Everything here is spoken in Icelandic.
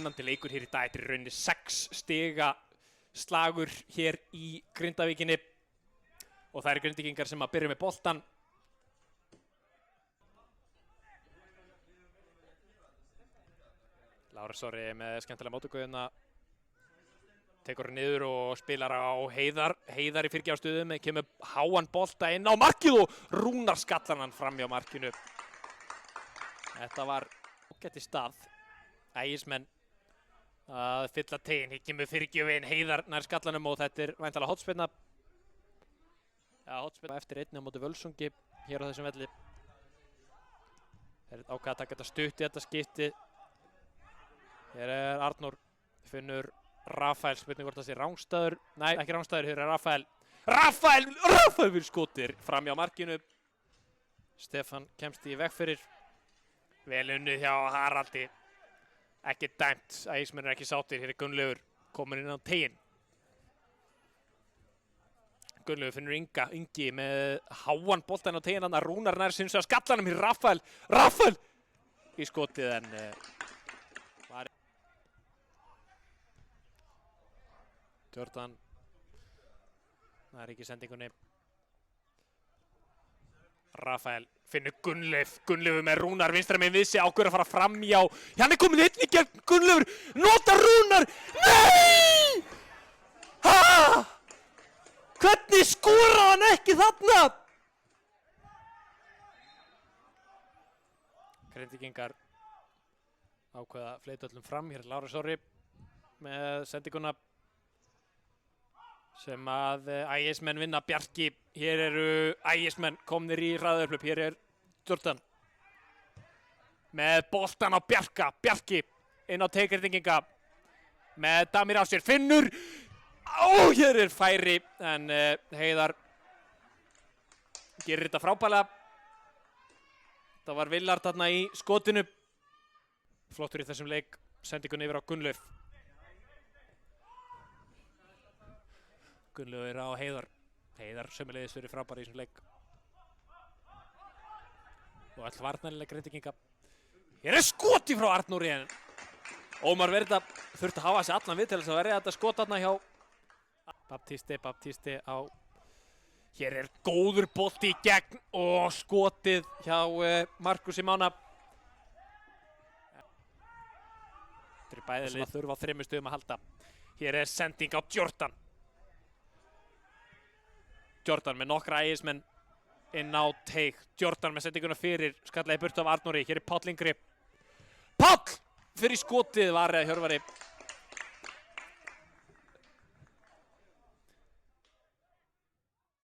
Spennandi leikur hér í dag, þetta er í rauninni 6 stiga slagur hér í Grindavíkinni og það eru Grindvíkingar sem að byrja með boltan. Lárus Orri með skemmtilega móttökuðina, tekur niður og spilar á Heiðar í fyrirgjáðstöðum, kemur háan bolta inn á markið og Rúnar skallar hann fram hjá markinu. Þetta var ágætt í stað, Ægismenn að fylla teginn, kemur fyrirgjöfin Heiðar nær skallanum og þetta er væntanlega hornspyrna. Ja, hornspyrna eftir einni á móti Völsungi hér á þessum velli. Þeir ákveða að taka þetta stutt í þetta skipti. Hér er Arnór, finnur Rafael, spurning hvort það sé rangstæður. Nei, ekki rangstæður, hér er Rafael. Rafael fyrir skotir fram hjá markinu. Stefán kemst í veg fyrir. Vel unnið hjá Haraldi. Ekki dæmt, Ægismenn er ekki sáttir. Hér er Gunnlaugur komin inn á teginn. Gunnlaugur finnur Ingi með háan boltan á teginn. Rúnar nær sinns að skallanum hér Rafael í skotið en var Jordan, það er ekki sendingunni. Rafael finnur Gunnlaugur með Rúnar vinstra megin við sig, ákveður að fara framhjá. Hann er komin einn í gegn, Gunnlaugur, nota Rúnar, nei! Ha! Hvernig skoraði hann ekki þarna? Grindvíkingar ákveða að fleyta öllum fram, hér er Lárus Orri með sendinguna sem að Ægismenn vinna. Bjarki, hér eru Ægismenn komnir í hraðaupphlaup, hér er Jordan með boltan á Bjarki inn á teig Grindvíkinga með Damir á sér, finnur, hér er færi en Heiðar gerir þetta frábælega. Það var Villard þarna í skotinu, flottur í þessum leik, sendingun yfir á Gunnlaug. Gunnlaugur á Heiðar sömuleiðis fyrir frábæri í þessum leik. Og all varnarlega Grindvíkinga. Hér er skoti frá Arnóri en Ómar Verða þurfti að hafa sig allan við til þess að verja þetta skot þarna hjá Baptisti á. Hér er góður bolti í gegn og skotið hjá Markusi Mána. Þetta er bæði lið þurfa á 3 stigum að halda. Hér er sending á Jordan. Jordan með nokkra Ægismenn inn á teig. Jordan með sendinguna fyrir, skallaði burt af Arnóri. Hér er Páll Yngri. Páll fyrir skotið, var Hjörvari